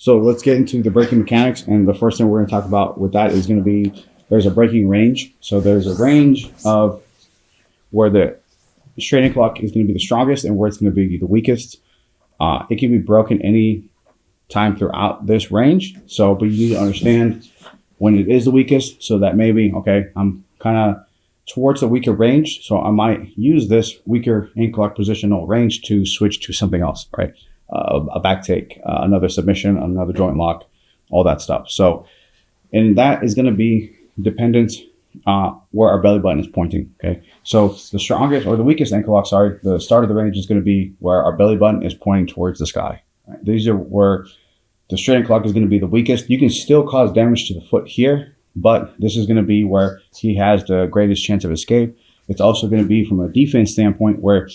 So let's get into the breaking mechanics. And the first thing we're going to talk about with that is going to be, there's a breaking range. So there's a range of where the straight ankle lock is going to be the strongest and where it's going to be the weakest. It can be broken any time throughout this range. So, but you need to understand when it is the weakest, so that maybe, okay, I'm kind of towards the weaker range. So I might use this weaker ankle lock positional range to switch to something else, right? A back take, another submission, another joint lock, all that stuff. So, and that is going to be dependent where our belly button is pointing, okay? So the strongest or the weakest ankle lock, the start of the range is going to be where our belly button is pointing towards the sky. Right? These are where the straight ankle lock is going to be the weakest. You can still cause damage to the foot here, but this is going to be where he has the greatest chance of escape. It's also going to be from a defense standpoint where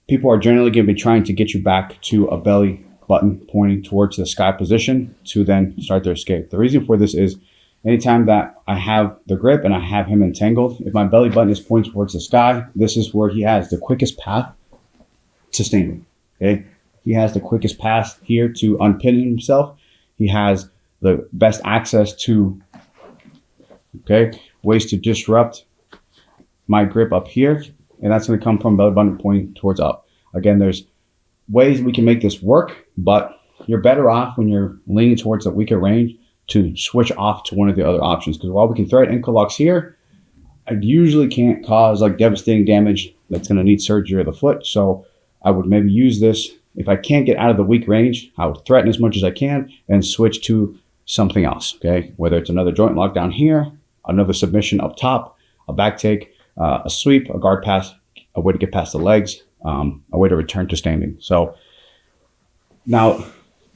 people are generally going to be trying to get you back to a belly button pointing towards the sky position to then start their escape. The reason for this is anytime that I have the grip and I have him entangled, if my belly button is pointing towards the sky, this is where he has the quickest path to standing, okay? He has the quickest path here to unpin himself. He has the best access to, okay, ways to disrupt my grip up here. And that's going to come from belly button pointing towards up. Again, there's ways we can make this work, but you're better off when you're leaning towards a weaker range to switch off to one of the other options. Because while we can thread ankle locks here, I usually can't cause like devastating damage that's going to need surgery of the foot. So I would maybe use this. If I can't get out of the weak range, I would threaten as much as I can and switch to something else, okay? Whether it's another joint lock down here, another submission up top, a back take, a sweep, a guard pass, a way to get past the legs, a way to return to standing. So now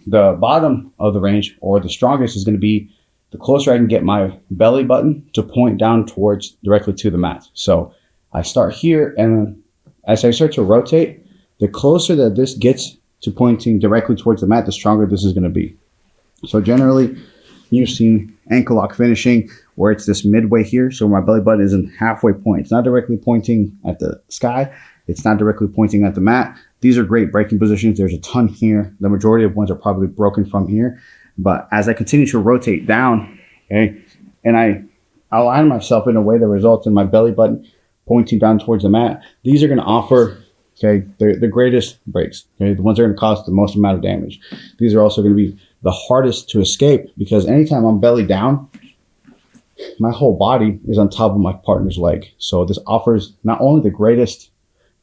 the bottom of the range or the strongest is going to be the closer I can get my belly button to point down towards directly to the mat. So I start here, and as I start to rotate, the closer that this gets to pointing directly towards the mat, the stronger this is going to be. So generally, you've seen ankle lock finishing where it's this midway here. So my belly button is in halfway point. It's not directly pointing at the sky. It's not directly pointing at the mat. These are great breaking positions. There's a ton here. The majority of ones are probably broken from here. But as I continue to rotate down, okay, and I align myself in a way that results in my belly button pointing down towards the mat, these are going to offer, okay, the greatest breaks, okay, the ones that are going to cause the most amount of damage. These are also going to be the hardest to escape because anytime I'm belly down, my whole body is on top of my partner's leg. So this offers not only the greatest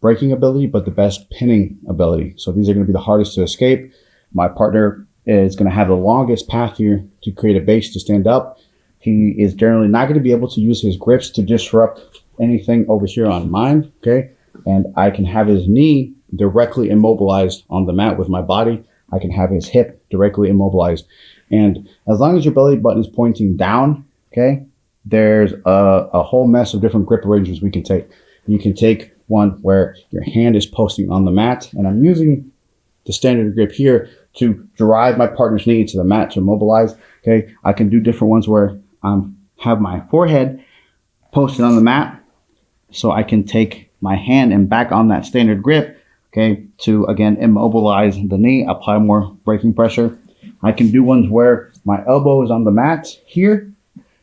breaking ability, but the best pinning ability. So these are going to be the hardest to escape. My partner is going to have the longest path here to create a base to stand up. He is generally not going to be able to use his grips to disrupt anything over here on mine, okay? And I can have his knee directly immobilized on the mat with my body. I can have his hip directly immobilized. And as long as your belly button is pointing down, okay, there's a whole mess of different grip arrangements we can take. You can take one where your hand is posting on the mat, and I'm using the standard grip here to drive my partner's knee to the mat to immobilize, okay? I can do different ones where I have my forehead posted on the mat, so I can take my hand and back on that standard grip, okay, to again immobilize the knee, apply more braking pressure. I can do ones where my elbow is on the mat here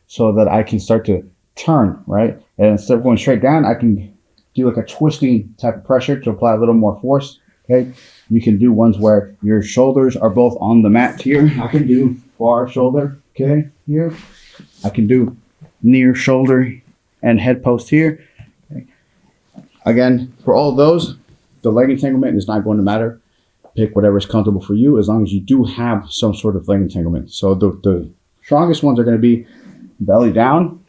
so that I can start to turn, right? And instead of going straight down, I can do like a twisting type of pressure to apply a little more force, okay? You can do ones where your shoulders are both on the mat here. I can do far shoulder, okay, here. I can do near shoulder and head post here. Okay. Again, for all of those, the leg entanglement is not going to matter. Pick whatever is comfortable for you as long as you do have some sort of leg entanglement. So the strongest ones are going to be belly down,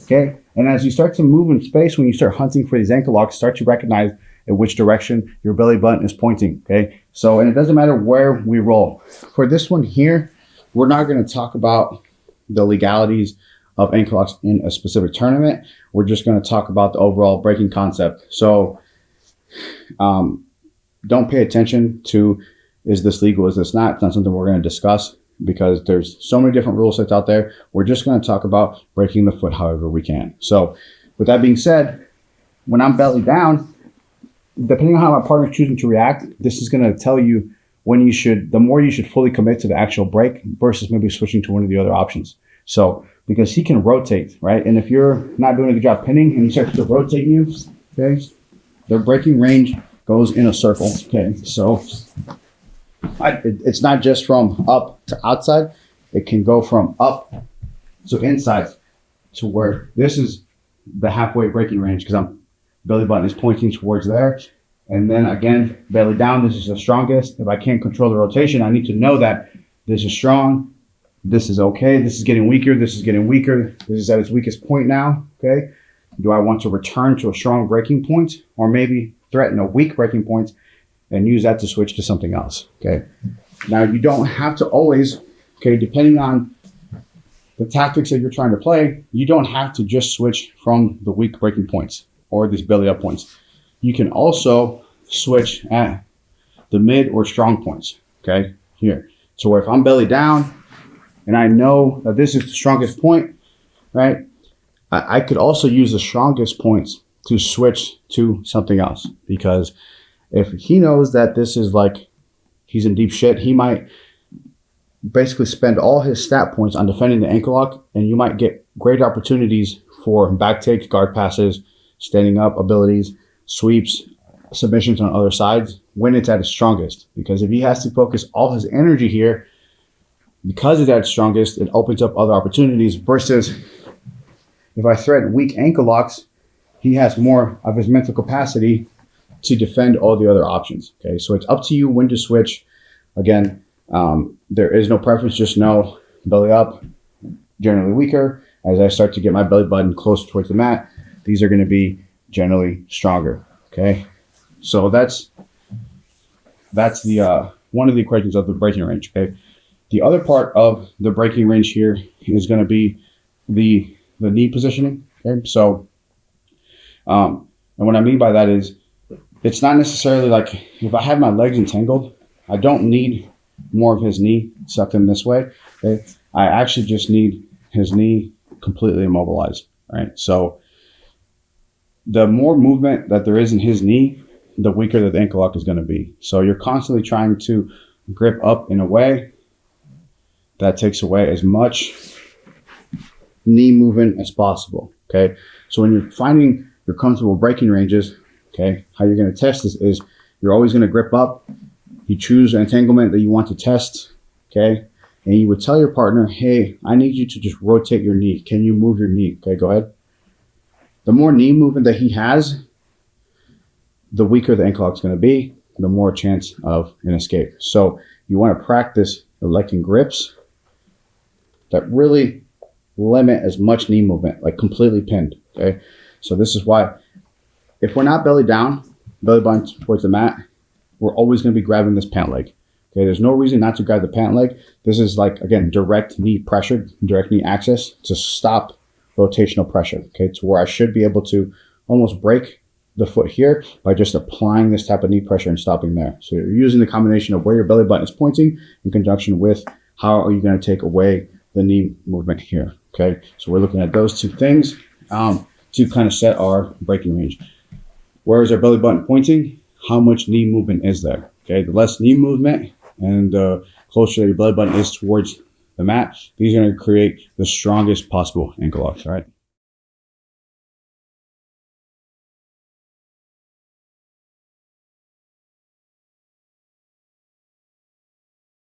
okay? And as you start to move in space, when you start hunting for these ankle locks, start to recognize in which direction your belly button is pointing, okay? So, and it doesn't matter where we roll. For this one here, we're not going to talk about the legalities of ankle locks in a specific tournament. We're just going to talk about the overall breaking concept. So don't pay attention to, is this legal, is this not? It's not something we're going to discuss because there's so many different rule sets out there. We're just going to talk about breaking the foot however we can. So with that being said, when I'm belly down, depending on how my partner's choosing to react, this is going to tell you the more you should fully commit to the actual break versus maybe switching to one of the other options. So, because he can rotate, right? And if you're not doing a good job pinning and he starts to rotate you, okay, their breaking range goes in a circle, okay? So it's not just from up to outside. It can go from up to inside to where this is the halfway breaking range because belly button is pointing towards there. And then again, belly down, this is the strongest. If I can't control the rotation, I need to know that this is strong, this is okay, this is getting weaker, this is getting weaker, this is at its weakest point now, okay? Do I want to return to a strong breaking point or maybe threaten a weak breaking point and use that to switch to something else, okay? Now, you don't have to always, okay, depending on the tactics that you're trying to play, you don't have to just switch from the weak breaking points or these belly up points. You can also switch at the mid or strong points, okay, here. So where if I'm belly down and I know that this is the strongest point, right, I could also use the strongest points to switch to something else because if he knows that this is like he's in deep shit, he might basically spend all his stat points on defending the ankle lock, and you might get great opportunities for back takes, guard passes, standing up abilities, sweeps, submissions on other sides when it's at its strongest. Because if he has to focus all his energy here, because it's at its strongest, it opens up other opportunities versus if I threaten weak ankle locks, he has more of his mental capacity to defend all the other options. Okay, so it's up to you when to switch. Again, there is no preference. Just know belly up, generally weaker. As I start to get my belly button closer towards the mat, these are going to be generally stronger. Okay, so that's the one of the equations of the breaking range. Okay, the other part of the breaking range here is going to be the knee positioning. Okay, so and what I mean by that is it's not necessarily like if I have my legs entangled, I don't need more of his knee sucked in this way. Okay? I actually just need his knee completely immobilized. Right. So the more movement that there is in his knee, the weaker that the ankle lock is going to be. So you're constantly trying to grip up in a way that takes away as much knee movement as possible. Okay. So when you're finding your comfortable breaking ranges, okay, how you're going to test this is you're always going to grip up. You choose an entanglement that you want to test, okay, and you would tell your partner, hey, I need you to just rotate your knee. Can you move your knee? Okay, go ahead. The more knee movement that he has, the weaker the ankle lock is going to be, the more chance of an escape. So you want to practice electing grips that really limit as much knee movement, like completely pinned, okay? So this is why if we're not belly down, belly button towards the mat, we're always going to be grabbing this pant leg. Okay, there's no reason not to grab the pant leg. This is like, again, direct knee pressure, direct knee access to stop rotational pressure, okay, to where I should be able to almost break the foot here by just applying this type of knee pressure and stopping there. So you're using the combination of where your belly button is pointing in conjunction with how are you going to take away the knee movement here, okay? So we're looking at those two things to kind of set our breaking range. Where is our belly button pointing? How much knee movement is there? Okay, the less knee movement and the closer your belly button is towards the mat, these are going to create the strongest possible ankle locks, all right?